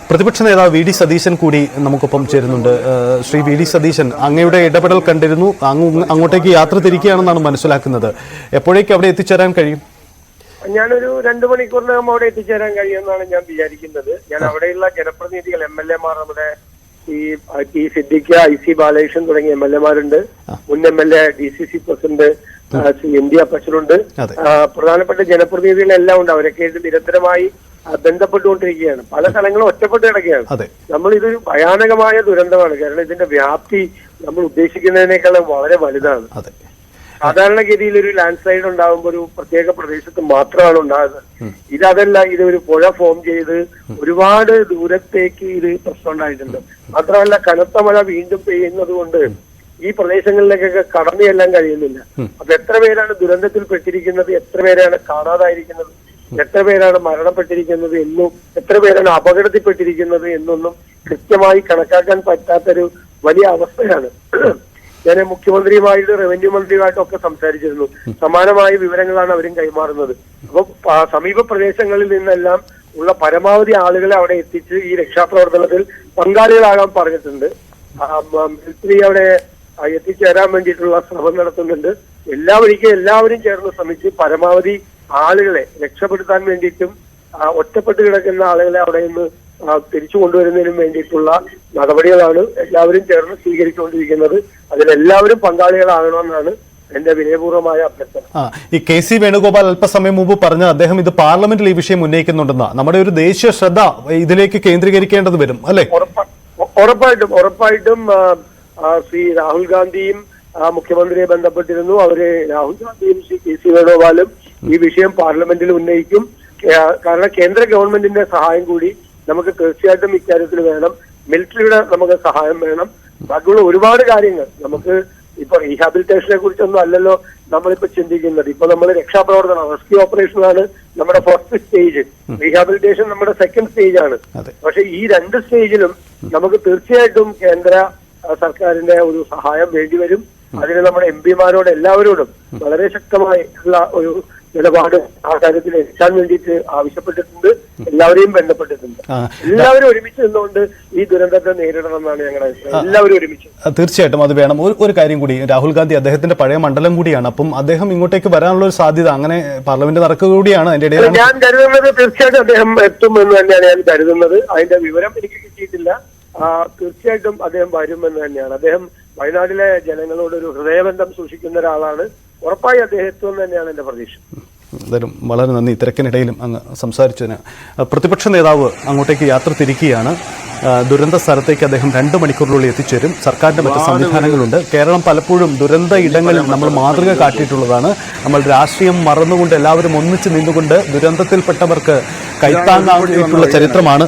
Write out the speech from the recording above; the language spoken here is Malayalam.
പ്രതിപക്ഷ നേതാവ് വി ഡി സതീശൻ കൂടി നമുക്കൊപ്പം ചേരുന്നുണ്ട്. ശ്രീ വി ഡി സതീശൻ, അങ്ങയുടെ ഇടപെടൽ കണ്ടിരുന്നു. അങ്ങോട്ടേക്ക് യാത്ര തിരിക്കുകയാണെന്നാണ് മനസ്സിലാക്കുന്നത്. എപ്പോഴേക്ക് അവിടെ എത്തിച്ചേരാൻ കഴിയും? ഞാനൊരു 2 മണിക്കൂറിനകം അവിടെ എത്തിച്ചേരാൻ കഴിയുമെന്നാണ് ഞാൻ വിചാരിക്കുന്നത്. ഞാൻ അവിടെയുള്ള ജനപ്രതിനിധികൾ, MLA മാർ, നമ്മുടെ ഈ സിദ്ദിഖ്, IC ബാലകൃഷ്ണൻ തുടങ്ങിയ MLA മാരുണ്ട്. മുൻ MLA, DCC president India president, പ്രധാനപ്പെട്ട ജനപ്രതിനിധികളെല്ലാം ഉണ്ട്. അവരൊക്കെ നിരന്തരമായി ബന്ധപ്പെട്ടുകൊണ്ടിരിക്കുകയാണ്. പല സ്ഥലങ്ങളും ഒറ്റപ്പെട്ട് കിടക്കുകയാണ്. നമ്മൾ ഇതൊരു ഭയാനകമായ ദുരന്തമാണ്. കാരണം ഇതിന്റെ വ്യാപ്തി നമ്മൾ ഉദ്ദേശിക്കുന്നതിനേക്കാളും വളരെ വലുതാണ്. സാധാരണഗതിയിൽ ഒരു ലാൻഡ് സ്ലൈഡ് ഉണ്ടാകുമ്പോൾ ഒരു പ്രത്യേക പ്രദേശത്ത് മാത്രമാണ് ഉണ്ടാകുന്നത്. ഇതല്ല, ഇതൊരു പുഴ ഫോം ചെയ്ത് ഒരുപാട് ദൂരത്തേക്ക് ഇത് പ്രശ്നം ഉണ്ടായിട്ടുണ്ട്. മാത്രമല്ല, കനത്ത മഴ വീണ്ടും പെയ്യുന്നത് കൊണ്ട് ഈ പ്രദേശങ്ങളിലേക്കൊക്കെ കടന്നു ചെല്ലാൻ കഴിയുന്നില്ല. അപ്പൊ എത്ര പേരാണ് ദുരന്തത്തിൽപ്പെട്ടിരിക്കുന്നത്, എത്ര പേരാണ് കാണാതായിരിക്കുന്നത്, എത്ര പേരാണ് മരണപ്പെട്ടിരിക്കുന്നത് എന്നും, എത്ര പേരാണ് അപകടത്തിൽപ്പെട്ടിരിക്കുന്നത് എന്നൊന്നും കൃത്യമായി കണക്കാക്കാൻ പറ്റാത്തൊരു വലിയ അവസ്ഥയാണ്. ഞാൻ മുഖ്യമന്ത്രിയുമായിട്ട്, റവന്യൂ മന്ത്രിയുമായിട്ടും ഒക്കെ സംസാരിച്ചിരുന്നു. സമാനമായ വിവരങ്ങളാണ് അവരും കൈമാറുന്നത്. അപ്പൊ സമീപ പ്രദേശങ്ങളിൽ നിന്നെല്ലാം ഉള്ള പരമാവധി ആളുകളെ അവിടെ എത്തിച്ച് ഈ രക്ഷാപ്രവർത്തനത്തിൽ പങ്കാളികളാകാൻ പറഞ്ഞിട്ടുണ്ട്. മിലിറ്ററി അവിടെ എത്തിച്ചേരാൻ വേണ്ടിയിട്ടുള്ള ശ്രമം നടത്തുന്നുണ്ട്. എല്ലാവരും ചേർന്ന് ശ്രമിച്ച് പരമാവധി ആളുകളെ രക്ഷപ്പെടുത്താൻ വേണ്ടിയിട്ടും ഒറ്റപ്പെട്ട് കിടക്കുന്ന ആളുകളെ അവിടെ നിന്ന് തിരിച്ചു കൊണ്ടുവരുന്നതിനും വേണ്ടിയിട്ടുള്ള നടപടികളാണ് എല്ലാവരും ചേർന്ന് സ്വീകരിച്ചുകൊണ്ടിരിക്കുന്നത്. അതിലെല്ലാവരും പങ്കാളികളാകണമെന്നാണ് എന്റെ വിനയപൂർവ്വമായ അഭ്യർത്ഥന. ഈ KC വേണുഗോപാൽ അല്പസമയം മുമ്പ് പറഞ്ഞ അദ്ദേഹം ഇത് പാർലമെന്റിൽ ഈ വിഷയം ഉന്നയിക്കുന്നുണ്ടെന്നാ. നമ്മുടെ ഒരു ദേശീയ ശ്രദ്ധ ഇതിലേക്ക് കേന്ദ്രീകരിക്കേണ്ടത് വരും അല്ലെ? ഉറപ്പായിട്ടും ശ്രീ രാഹുൽ ഗാന്ധിയും മുഖ്യമന്ത്രിയെ ബന്ധപ്പെട്ടിരുന്നു. രാഹുൽ ഗാന്ധിയും ശ്രീ KC വേണുഗോപാലും ഈ വിഷയം പാർലമെന്റിൽ ഉന്നയിക്കും. കാരണം കേന്ദ്ര ഗവൺമെന്റിന്റെ സഹായം കൂടി നമുക്ക് തീർച്ചയായിട്ടും ഇക്കാര്യത്തിൽ വേണം. മിലിറ്ററിയുടെ നമുക്ക് സഹായം വേണം. ബാക്കിയുള്ള ഒരുപാട് കാര്യങ്ങൾ നമുക്ക് ഇപ്പൊ റീഹാബിലിറ്റേഷനെ കുറിച്ചൊന്നും അല്ലല്ലോ നമ്മളിപ്പോ ചിന്തിക്കുന്നത്. ഇപ്പൊ നമ്മൾ രക്ഷാപ്രവർത്തനം, റെസ്ക്യൂ ഓപ്പറേഷനാണ് നമ്മുടെ ഫസ്റ്റ് സ്റ്റേജ്. റീഹാബിലിറ്റേഷൻ നമ്മുടെ സെക്കൻഡ് സ്റ്റേജ് ആണ്. പക്ഷെ ഈ 2 സ്റ്റേജിലും നമുക്ക് തീർച്ചയായിട്ടും കേന്ദ്ര സർക്കാരിന്റെ ഒരു സഹായം വേണ്ടിവരും. അതിന് നമ്മുടെ MP മാരോട് എല്ലാവരോടും വളരെ ശക്തമായിട്ടുള്ള ഒരു നിലപാട് ആ കാര്യത്തിൽ എത്താൻ വേണ്ടിയിട്ട് ആവശ്യപ്പെട്ടിട്ടുണ്ട്. എല്ലാവരെയും ബന്ധപ്പെട്ടിട്ടുണ്ട്. എല്ലാവരും ഒരുമിച്ച് നിന്നുകൊണ്ട് ഈ ദുരന്തത്തെ നേരിടണം എന്നാണ് ഞങ്ങളുടെ അഭിപ്രായം. എല്ലാവരും ഒരുമിച്ച്. തീർച്ചയായിട്ടും അത് വേണം. ഒരു കാര്യം കൂടി, രാഹുൽ ഗാന്ധി അദ്ദേഹത്തിന്റെ പഴയ മണ്ഡലം കൂടിയാണ്. അപ്പം അദ്ദേഹം ഇങ്ങോട്ടേക്ക് വരാനുള്ള ഒരു സാധ്യത, അങ്ങനെ പാർലമെന്റ് നടക്കുക കൂടിയാണ്. അതിന്റെ ഇടയിൽ ഞാൻ കരുതുന്നത് തീർച്ചയായിട്ടും അദ്ദേഹം എത്തുമെന്ന് തന്നെയാണ് ഞാൻ കരുതുന്നത്. അതിന്റെ വിവരം എനിക്ക് കിട്ടിയിട്ടില്ല. തീർച്ചയായിട്ടും അദ്ദേഹം വരുമെന്ന് തന്നെയാണ്. അദ്ദേഹം വയനാട്ടിലെ ജനങ്ങളോട് ഒരു ഹൃദയബന്ധം സൂക്ഷിക്കുന്ന ഒരാളാണ്. ഉറപ്പായി അദ്ദേഹം എത്തുമെന്ന് തന്നെയാണ് എന്റെ പ്രതീക്ഷ. എന്തായാലും വളരെ നന്ദി തിരക്കിനിടയിലും അങ്ങ് സംസാരിച്ചതിന്. പ്രതിപക്ഷ നേതാവ് അങ്ങോട്ടേക്ക് യാത്ര തിരിക്കുകയാണ്. ദുരന്ത സ്ഥലത്തേക്ക് അദ്ദേഹം 2 മണിക്കൂറിനുള്ളിൽ എത്തിച്ചേരും. സർക്കാരിന്റെ മറ്റ് സംവിധാനങ്ങളുണ്ട്. കേരളം പലപ്പോഴും ദുരന്ത ഇടങ്ങളിൽ നമ്മൾ മാതൃക കാട്ടിയിട്ടുള്ളതാണ്. നമ്മൾ രാഷ്ട്രീയം മറന്നുകൊണ്ട് എല്ലാവരും ഒന്നിച്ച് നിന്നുകൊണ്ട് ദുരന്തത്തിൽപ്പെട്ടവർക്ക് കൈത്താങ്ങായിട്ടുള്ള ചരിത്രമാണ്